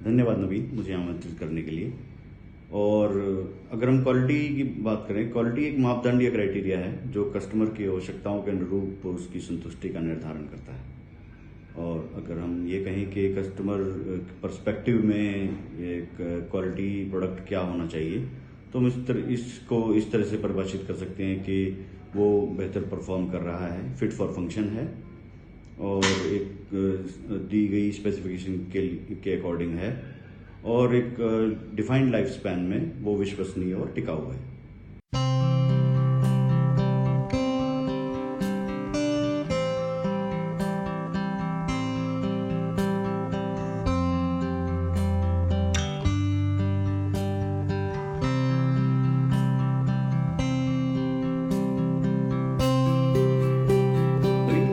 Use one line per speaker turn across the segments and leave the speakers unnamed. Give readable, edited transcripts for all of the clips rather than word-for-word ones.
धन्यवाद नवीन, मुझे आमंत्रित करने के लिए। और अगर हम क्वालिटी की बात करें, क्वालिटी एक मापदंड या क्राइटेरिया है जो कस्टमर की आवश्यकताओं के अनुरूप उसकी संतुष्टि का निर्धारण करता है। और अगर हम ये कहें कि कस्टमर पर्सपेक्टिव में एक क्वालिटी प्रोडक्ट क्या होना चाहिए, तो हम इसको इस तरह से परिभाषित कर सकते हैं कि वो बेहतर परफॉर्म कर रहा है, फिट फॉर फंक्शन है, और एक दी गई स्पेसिफिकेशन के अकॉर्डिंग है, और एक डिफाइंड लाइफ स्पैन में वो विश्वसनीय और टिकाऊ है।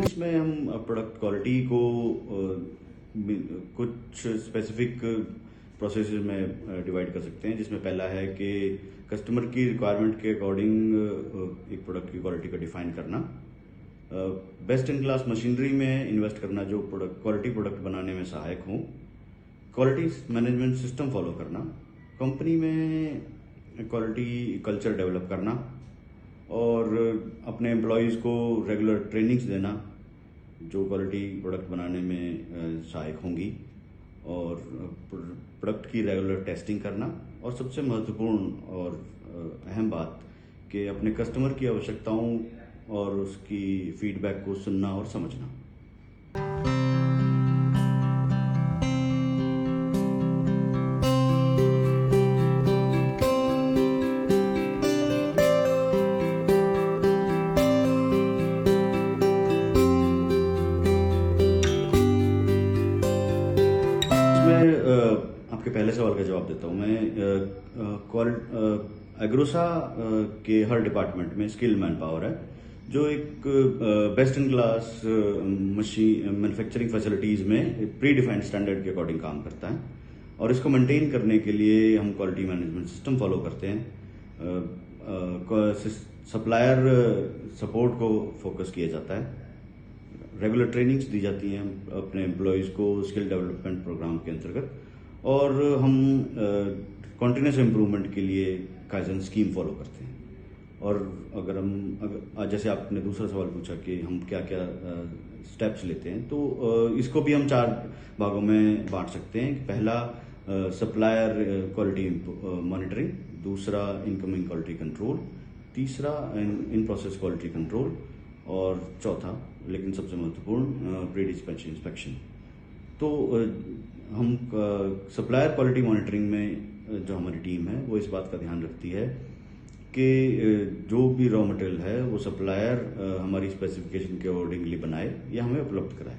इसमें हम प्रोडक्ट क्वालिटी को कुछ स्पेसिफिक प्रोसेस में डिवाइड कर सकते हैं, जिसमें पहला है कि कस्टमर की रिक्वायरमेंट के अकॉर्डिंग एक प्रोडक्ट की क्वालिटी को डिफाइन करना, बेस्ट इन क्लास मशीनरी में इन्वेस्ट करना जो क्वालिटी प्रोडक्ट बनाने में सहायक हो, क्वालिटी मैनेजमेंट सिस्टम फॉलो करना, कंपनी में क्वालिटी कल्चर डेवलप करना, और अपने एम्प्लॉयज़ को रेगुलर ट्रेनिंग्स देना जो क्वालिटी प्रोडक्ट बनाने में सहायक होंगी, और प्रोडक्ट की रेगुलर टेस्टिंग करना, और सबसे महत्वपूर्ण और अहम बात कि अपने कस्टमर की आवश्यकताओं और उसकी फीडबैक को सुनना और समझना। आपके पहले सवाल का जवाब देता हूँ मैं। एग्रोसा के हर डिपार्टमेंट में स्किल मैन पावर है जो एक best in class machine manufacturing facilities में प्री डिफाइंड स्टैंडर्ड के अकॉर्डिंग काम करता है, और इसको मेंटेन करने के लिए हम क्वालिटी मैनेजमेंट सिस्टम फॉलो करते हैं। सप्लायर सपोर्ट को फोकस किया जाता है, रेगुलर ट्रेनिंग्स दी जाती हैं अपने एम्प्लॉयज़ को स्किल डेवलपमेंट प्रोग्राम के अंतर्गत, और हम कॉन्टिन्यूस इम्प्रूवमेंट के लिए काइजन स्कीम फॉलो करते हैं। और जैसे आपने दूसरा सवाल पूछा कि हम क्या क्या स्टेप्स लेते हैं, तो इसको भी हम 4 भागों में बांट सकते हैं। पहला सप्लायर क्वालिटी मॉनिटरिंग, दूसरा इनकमिंग क्वालिटी कंट्रोल, तीसरा इन प्रोसेस क्वालिटी कंट्रोल, और चौथा लेकिन सबसे महत्वपूर्ण प्री डिस्पैच इंस्पेक्शन। तो हम सप्लायर क्वालिटी मॉनिटरिंग में जो हमारी टीम है वो इस बात का ध्यान रखती है कि जो भी रॉ मटेरियल है वो सप्लायर हमारी स्पेसिफिकेशन के अकॉर्डिंगली बनाए या हमें उपलब्ध कराए।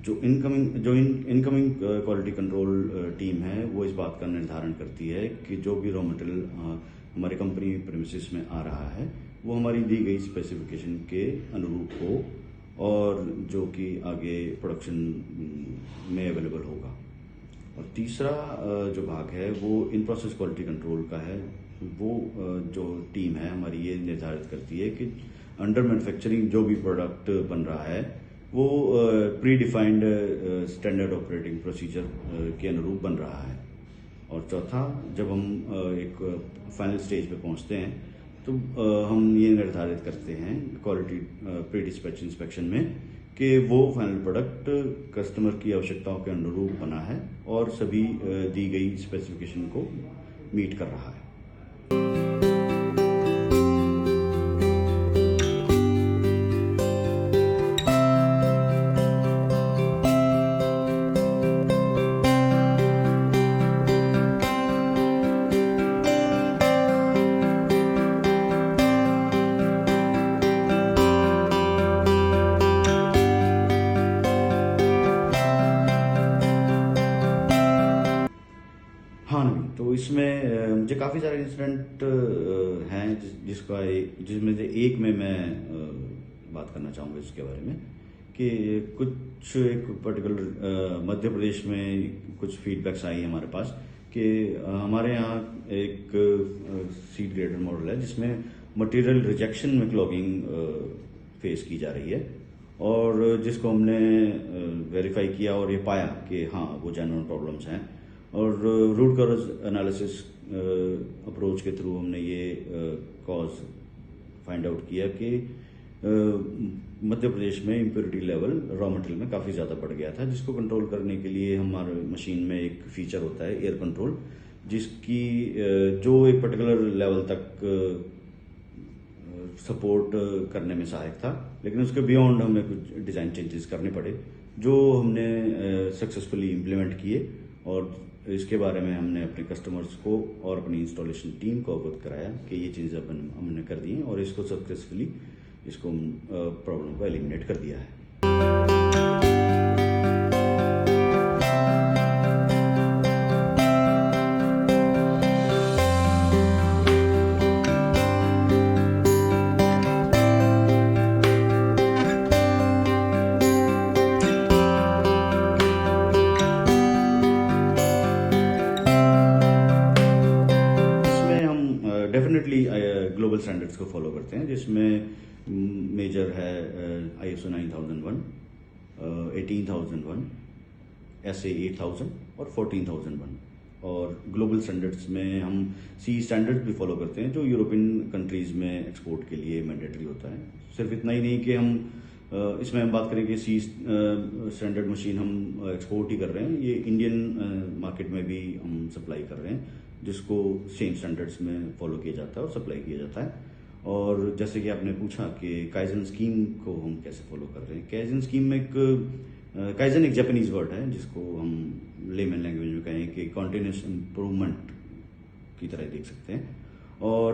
जो इनकमिंग क्वालिटी कंट्रोल टीम है वो इस बात का निर्धारण करती है कि जो भी रॉ मटेरियल हमारी कंपनी प्रीमिसेस में आ रहा है वो हमारी दी गई स्पेसिफिकेशन के अनुरूप हो, और जो कि आगे प्रोडक्शन में अवेलेबल होगा। और तीसरा जो भाग है वो इन प्रोसेस क्वालिटी कंट्रोल का है। वो जो टीम है हमारी ये निर्धारित करती है कि अंडर मैन्युफैक्चरिंग जो भी प्रोडक्ट बन रहा है वो pre defined standard operating procedure के अनुरूप बन रहा है। और चौथा, जब हम एक फाइनल स्टेज पे पहुंचते हैं तो हम ये निर्धारित करते हैं क्वालिटी प्री डिस्पैच इंस्पेक्शन में कि वो फाइनल प्रोडक्ट कस्टमर की आवश्यकताओं के अनुरूप बना है और सभी दी गई स्पेसिफिकेशन को मीट कर रहा है। हाँ नहीं, तो इसमें मुझे काफ़ी सारे इंसिडेंट हैं जिसमें से एक में मैं बात करना चाहूँगा इसके बारे में कि एक पर्टिकुलर मध्य प्रदेश में कुछ फीडबैक्स आई है हमारे पास कि हमारे यहाँ एक सीड ग्रेडर मॉडल है जिसमें मटेरियल रिजेक्शन में क्लॉगिंग फेस की जा रही है, और जिसको हमने वेरीफाई किया और ये पाया कि हाँ वो जेन्युइन प्रॉब्लम्स हैं। और रूट कॉज एनालिसिस अप्रोच के थ्रू हमने ये कॉज फाइंड आउट किया कि मध्य प्रदेश में इम्प्योरिटी लेवल रॉ मटेरियल में काफ़ी ज़्यादा बढ़ गया था, जिसको कंट्रोल करने के लिए हमारे मशीन में एक फीचर होता है एयर कंट्रोल, जिसकी जो एक पर्टिकुलर लेवल तक सपोर्ट करने में सहायक था, लेकिन उसके बियॉन्ड हमें कुछ डिज़ाइन चेंजेस करने पड़े जो हमने सक्सेसफुली इम्प्लीमेंट किए। और इसके बारे में हमने अपने कस्टमर्स को और अपनी इंस्टॉलेशन टीम को अवगत कराया कि ये चीज़ हमने कर दी हैं और इसको सक्सेसफुली इसको प्रॉब्लम को एलिमिनेट कर दिया है। डेफिनेटली ग्लोबल स्टैंडर्ड्स को फॉलो करते हैं, जिसमें मेजर है ISO 9001, 18001, SA 8000 और 14001। और ग्लोबल स्टैंडर्ड्स में हम सी स्टैंडर्ड्स भी फॉलो करते हैं जो यूरोपियन कंट्रीज में एक्सपोर्ट के लिए मैंडेटरी होता है। सिर्फ इतना ही नहीं कि हम इसमें हम बात करें कि सी स्टैंडर्ड मशीन हम एक्सपोर्ट ही कर रहे हैं, ये इंडियन मार्केट में भी हम सप्लाई कर रहे हैं, जिसको सेम स्टैंडर्ड्स में फॉलो किया जाता है और सप्लाई किया जाता है। और जैसे कि आपने पूछा कि काइजन स्कीम को हम कैसे फॉलो कर रहे हैं, काइजन स्कीम में काइजन एक जापानीज वर्ड है जिसको हम लेमन लैंग्वेज में कहें कि कॉन्टिन्यूस इम्प्रूवमेंट की तरह देख सकते हैं। और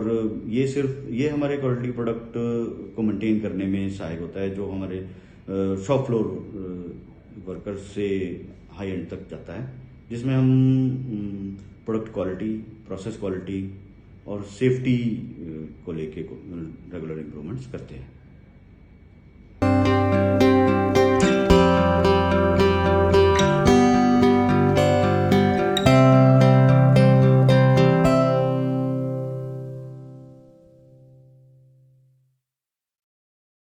ये हमारे क्वालिटी प्रोडक्ट को मेंटेन करने में सहायक होता है, जो हमारे शॉप फ्लोर वर्कर्स से हाई एंड तक जाता है, जिसमें हम प्रोडक्ट क्वालिटी, प्रोसेस क्वालिटी और सेफ्टी को लेके रेगुलर इम्प्रूवमेंट्स करते हैं।